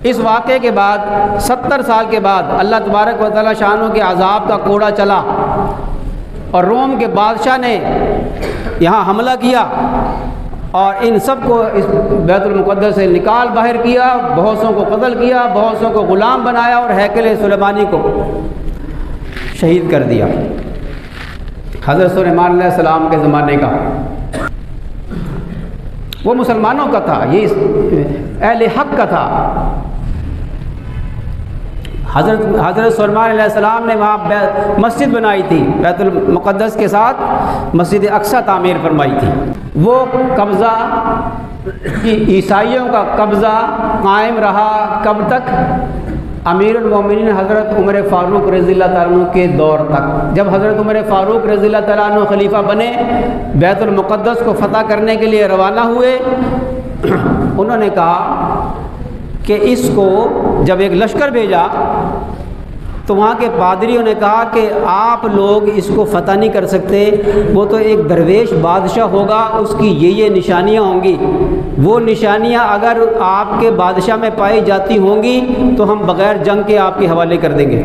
اس واقعے کے بعد 70 سال کے بعد اللہ تبارک و تعالیٰ شانہ کے عذاب کا کوڑا چلا اور روم کے بادشاہ نے یہاں حملہ کیا اور ان سب کو اس بیت المقدس سے نکال باہر کیا، بہت سوں کو قتل کیا، بہت سوں کو غلام بنایا اور ہیکل سلیمانی کو شہید کر دیا۔ حضرت سلیمان علیہ السلام کے زمانے کا وہ مسلمانوں کا تھا، یہ اہل حق کا تھا۔ حضرت سلیمان علیہ السلام نے وہاں مسجد بنائی تھی، بیت المقدس کے ساتھ مسجد اقصیٰ تعمیر فرمائی تھی۔ وہ قبضہ عیسائیوں کا قبضہ قائم رہا کب تک؟ امیر المومنین حضرت عمر فاروق رضی اللہ تعالیٰ عنہ کے دور تک۔ جب حضرت عمر فاروق رضی اللہ تعالیٰ عنہ خلیفہ بنے، بیت المقدس کو فتح کرنے کے لیے روانہ ہوئے، انہوں نے کہا کہ اس کو جب ایک لشکر بھیجا تو وہاں کے پادریوں نے کہا کہ آپ لوگ اس کو فتح نہیں کر سکتے، وہ تو ایک درویش بادشاہ ہوگا، اس کی یہ نشانیاں ہوں گی، وہ نشانیاں اگر آپ کے بادشاہ میں پائی جاتی ہوں گی تو ہم بغیر جنگ کے آپ کے حوالے کر دیں گے۔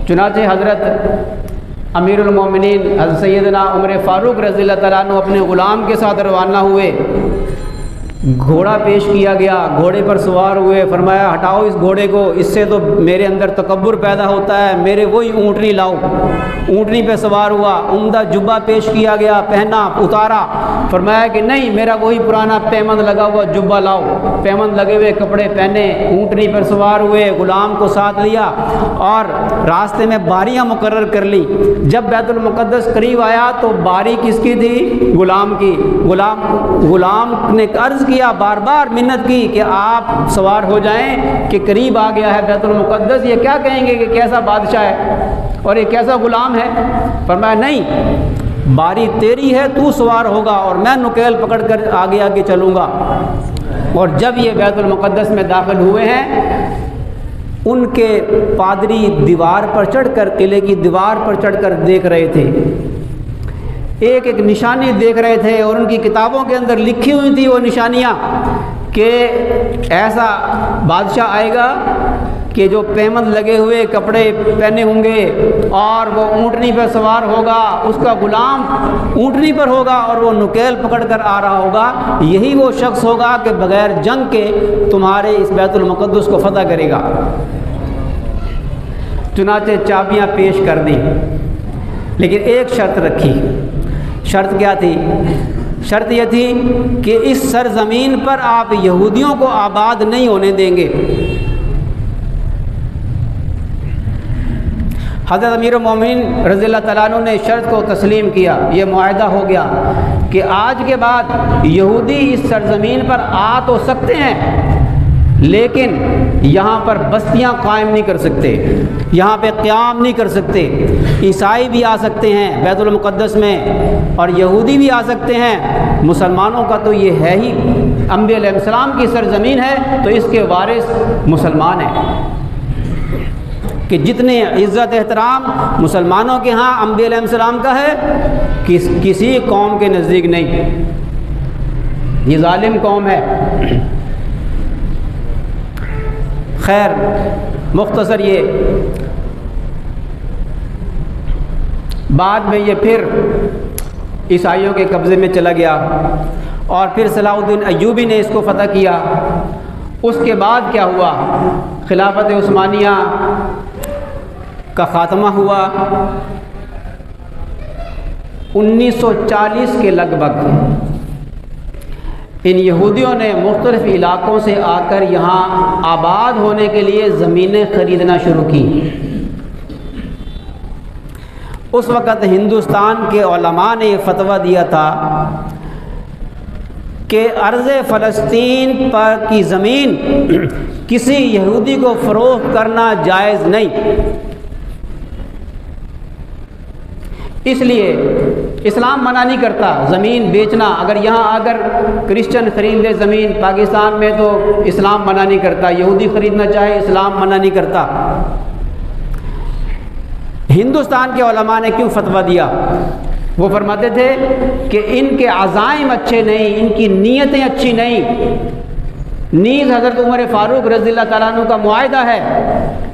چنانچہ حضرت امیر المومنین حضرت سیدنا عمر فاروق رضی اللہ تعالیٰ عنہ اپنے غلام کے ساتھ روانہ ہوئے، گھوڑا پیش کیا گیا، گھوڑے پر سوار ہوئے، فرمایا ہٹاؤ اس گھوڑے کو، اس سے تو میرے اندر تکبر پیدا ہوتا ہے، میرے وہی اونٹنی لاؤ۔ اونٹنی پہ سوار ہوا، عمدہ جبہ پیش کیا گیا، پہنا، اتارا، فرمایا کہ نہیں، میرا وہی پرانا پیمند لگا ہوا جبہ لاؤ۔ پیمند لگے ہوئے کپڑے پہنے، اونٹنی پر سوار ہوئے، غلام کو ساتھ لیا اور راستے میں باریاں مقرر کر لی۔ جب بیت المقدس قریب آیا تو باری کس کی تھی؟ غلام کی۔ غلام نے عرض کیا، بار بار منت کی کہ آپ سوار ہو جائیں کہ قریب آ گیا ہے بیت المقدس، یہ کیا کہیں گے کہ کیسا بادشاہ ہے اور یہ کیسا غلام ہے؟ فرمایا نہیں، باری تیری ہے، تو سوار ہوگا اور میں نکیل پکڑ کر آگے آگے چلوں گا۔ اور جب یہ بیت المقدس میں داخل ہوئے ہیں، ان کے پادری دیوار پر چڑھ کر، قلعے کی دیوار پر چڑھ کر دیکھ رہے تھے، ایک ایک نشانی دیکھ رہے تھے، اور ان کی کتابوں کے اندر لکھی ہوئی تھی وہ نشانیاں کہ ایسا بادشاہ آئے گا کہ جو پیمند لگے ہوئے کپڑے پہنے ہوں گے اور وہ اونٹنی پر سوار ہوگا، اس کا غلام اونٹنی پر ہوگا اور وہ نکیل پکڑ کر آ رہا ہوگا، یہی وہ شخص ہوگا کہ بغیر جنگ کے تمہارے اس بیت المقدس کو فتح کرے گا۔ چنانچہ چابیاں پیش کر دیں، لیکن ایک شرط رکھی۔ شرط کیا تھی؟ شرط یہ تھی کہ اس سرزمین پر آپ یہودیوں کو آباد نہیں ہونے دیں گے۔ حضرت امیر المومنین رضی اللہ تعالیٰ عنہ نے شرط کو تسلیم کیا، یہ معاہدہ ہو گیا کہ آج کے بعد یہودی اس سرزمین پر آ تو سکتے ہیں لیکن یہاں پر بستیاں قائم نہیں کر سکتے، یہاں پہ قیام نہیں کر سکتے۔ عیسائی بھی آ سکتے ہیں بیت المقدس میں اور یہودی بھی آ سکتے ہیں، مسلمانوں کا تو یہ ہے ہی، انبیاء علیہ السلام کی سرزمین ہے تو اس کے وارث مسلمان ہیں، کہ جتنے عزت احترام مسلمانوں کے ہاں انبیاء علیہ السلام کا ہے کسی قوم کے نزدیک نہیں۔ یہ ظالم قوم ہے۔ خیر، مختصر یہ بعد میں یہ پھر عیسائیوں کے قبضے میں چلا گیا اور پھر صلاح الدین ایوبی نے اس کو فتح کیا۔ اس کے بعد کیا ہوا؟ خلافت عثمانیہ کا خاتمہ ہوا 1940 کے لگ بھگ۔ ان یہودیوں نے مختلف علاقوں سے آ کر یہاں آباد ہونے کے لیے زمینیں خریدنا شروع کی۔ اس وقت ہندوستان کے علماء نے یہ فتویٰ دیا تھا کہ ارض فلسطین پر کی زمین کسی یہودی کو فروخت کرنا جائز نہیں۔ اس لیے اسلام منع نہیں کرتا زمین بیچنا۔ اگر یہاں اگر کرسچن خرید لے زمین پاکستان میں تو اسلام منع نہیں کرتا، یہودی خریدنا چاہے اسلام منع نہیں کرتا۔ ہندوستان کے علماء نے کیوں فتویٰ دیا؟ وہ فرماتے تھے کہ ان کے عزائم اچھے نہیں، ان کی نیتیں اچھی نہیں، نیز حضرت عمر فاروق رضی اللہ تعالیٰ عنہ کا معاہدہ ہے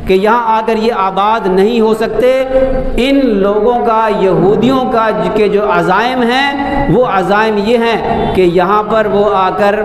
کہ یہاں آ کر یہ آباد نہیں ہو سکتے۔ ان لوگوں کا، یہودیوں کا کہ جو عزائم ہیں وہ عزائم یہ ہیں کہ یہاں پر وہ آ کر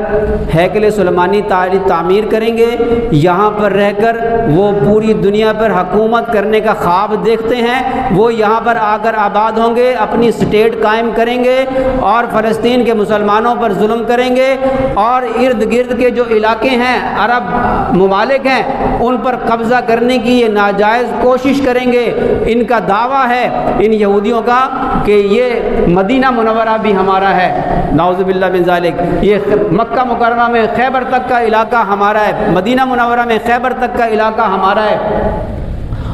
ہیکل سلیمانی تعمیر کریں گے، یہاں پر رہ کر وہ پوری دنیا پر حکومت کرنے کا خواب دیکھتے ہیں، وہ یہاں پر آ کر آباد ہوں گے، اپنی اسٹیٹ قائم کریں گے اور فلسطین کے مسلمانوں پر ظلم کریں گے، اور ارد گرد کے جو علاقے ہیں، عرب ممالک ہیں، ان پر قبضہ کرنے کی یہ ناجائز کوشش کریں گے۔ ان کا دعویٰ ہے ان یہودیوں کا کہ یہ مدینہ منورہ بھی ہمارا ہے، نعوذ باللہ من ذالک، یہ مکہ مکرمہ میں خیبر تک کا علاقہ ہمارا ہے، مدینہ منورہ میں خیبر تک کا علاقہ ہمارا ہے،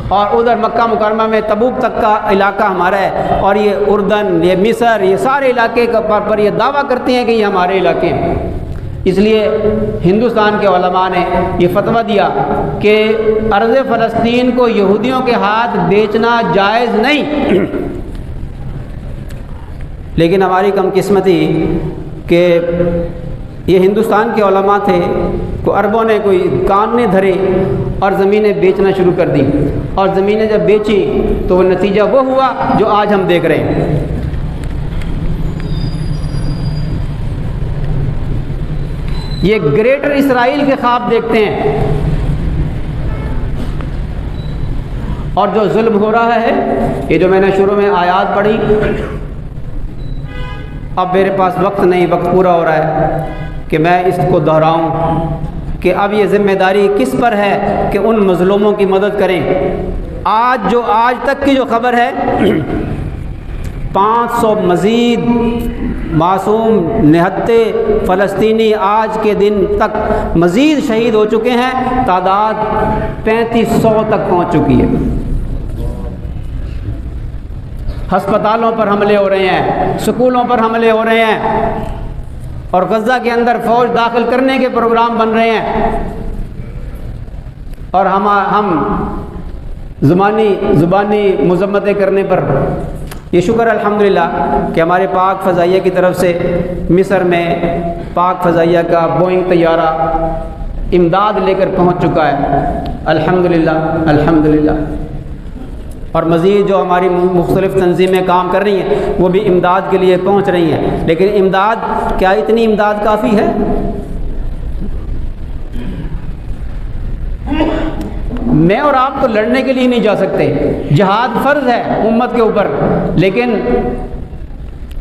اور ادھر مکہ مکرمہ میں تبوک تک کا علاقہ ہمارا ہے، اور یہ اردن، یہ مصر، یہ سارے علاقے پر یہ دعویٰ کرتے ہیں کہ یہ ہمارے علاقے ہیں۔ اس لیے ہندوستان کے علماء نے یہ فتویٰ دیا کہ ارض فلسطین کو یہودیوں کے ہاتھ بیچنا جائز نہیں، لیکن ہماری کم قسمتی کہ یہ ہندوستان کے علماء تھے، کو عربوں نے کوئی کان نہیں دھرے اور زمینیں بیچنا شروع کر دی، اور زمینیں جب بیچی تو وہ نتیجہ وہ ہوا جو آج ہم دیکھ رہے ہیں۔ یہ گریٹر اسرائیل کے خواب دیکھتے ہیں، اور جو ظلم ہو رہا ہے، یہ جو میں نے شروع میں آیات پڑھی، اب میرے پاس وقت نہیں، وقت پورا ہو رہا ہے کہ میں اس کو دہراؤں کہ اب یہ ذمہ داری کس پر ہے کہ ان مظلوموں کی مدد کریں۔ آج تک کی جو خبر ہے، 500 مزید معصوم نہتے فلسطینی آج کے دن تک مزید شہید ہو چکے ہیں، تعداد 3500 تک پہنچ چکی ہے۔ ہسپتالوں پر حملے ہو رہے ہیں، سکولوں پر حملے ہو رہے ہیں، اور غزہ کے اندر فوج داخل کرنے کے پروگرام بن رہے ہیں، اور ہم زبانی مذمتیں کرنے پر یہ شکر الحمدللہ کہ ہمارے پاک فضائیہ کی طرف سے مصر میں پاک فضائیہ کا بوئنگ طیارہ امداد لے کر پہنچ چکا ہے، الحمدللہ الحمدللہ، اور مزید جو ہماری مختلف تنظیمیں کام کر رہی ہیں وہ بھی امداد کے لیے پہنچ رہی ہیں، لیکن امداد کیا اتنی امداد کافی ہے؟ میں اور آپ تو لڑنے کے لیے نہیں جا سکتے، جہاد فرض ہے امت کے اوپر، لیکن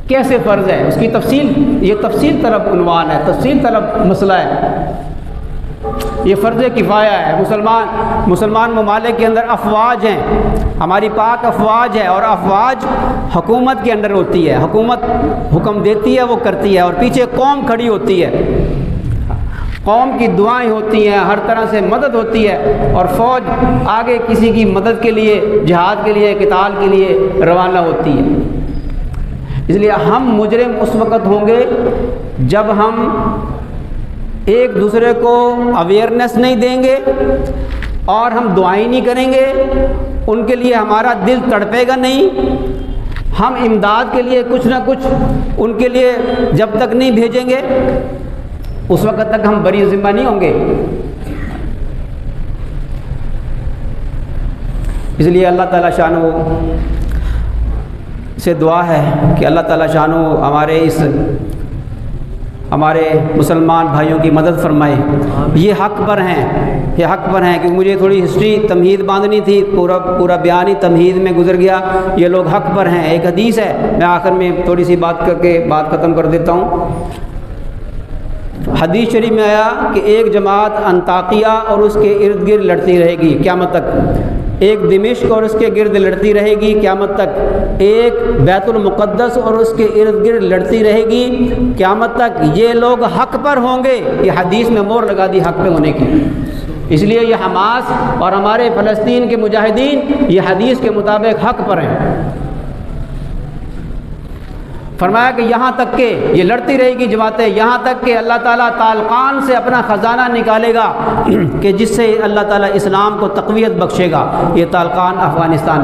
کیسے فرض ہے اس کی تفصیل، یہ تفصیل طلب عنوان ہے، تفصیل طلب مسئلہ ہے۔ یہ فرض کفایہ ہے۔ مسلمان ممالک کے اندر افواج ہیں، ہماری پاک افواج ہے، اور افواج حکومت کے اندر ہوتی ہے، حکومت حکم دیتی ہے وہ کرتی ہے، اور پیچھے قوم کھڑی ہوتی ہے، قوم کی دعائیں ہوتی ہیں، ہر طرح سے مدد ہوتی ہے، اور فوج آگے کسی کی مدد کے لیے، جہاد کے لیے، قتال کے لیے روانہ ہوتی ہے۔ اس لیے ہم مجرم اس وقت ہوں گے جب ہم ایک دوسرے کو اویئرنیس نہیں دیں گے اور ہم دعائیں نہیں کریں گے، ان کے لیے ہمارا دل تڑپے گا نہیں، ہم امداد کے لیے کچھ نہ کچھ ان کے لیے جب تک نہیں بھیجیں گے اس وقت تک ہم بری ذمہ نہیں ہوں گے۔ اس لیے اللہ تعالیٰ شانہ سے دعا ہے کہ اللہ تعالیٰ شانہ ہمارے مسلمان بھائیوں کی مدد فرمائے۔ یہ حق پر ہیں، یہ حق پر ہیں، کہ مجھے تھوڑی ہسٹری تمہید باندھنی تھی، پورا بیان ہی تمہید میں گزر گیا۔ یہ لوگ حق پر ہیں۔ ایک حدیث ہے، میں آخر میں تھوڑی سی بات کر کے بات ختم کر دیتا ہوں۔ حدیث شریف میں آیا کہ ایک جماعت انطاکیہ اور اس کے ارد گرد لڑتی رہے گی قیامت تک، ایک دمشق اور اس کے گرد لڑتی رہے گی قیامت تک، ایک بیت المقدس اور اس کے ارد گرد لڑتی رہے گی قیامت تک۔ یہ لوگ حق پر ہوں گے۔ یہ حدیث میں مور لگا دی حق پہ ہونے کی۔ اس لیے یہ حماس اور ہمارے فلسطین کے مجاہدین یہ حدیث کے مطابق حق پر ہیں۔ فرمایا کہ یہاں تک کہ یہ لڑتی رہے گی جماعتیں، یہاں تک کہ اللہ تعالیٰ طالقان سے اپنا خزانہ نکالے گا کہ جس سے اللہ تعالیٰ اسلام کو تقویت بخشے گا۔ یہ طالقان افغانستان میں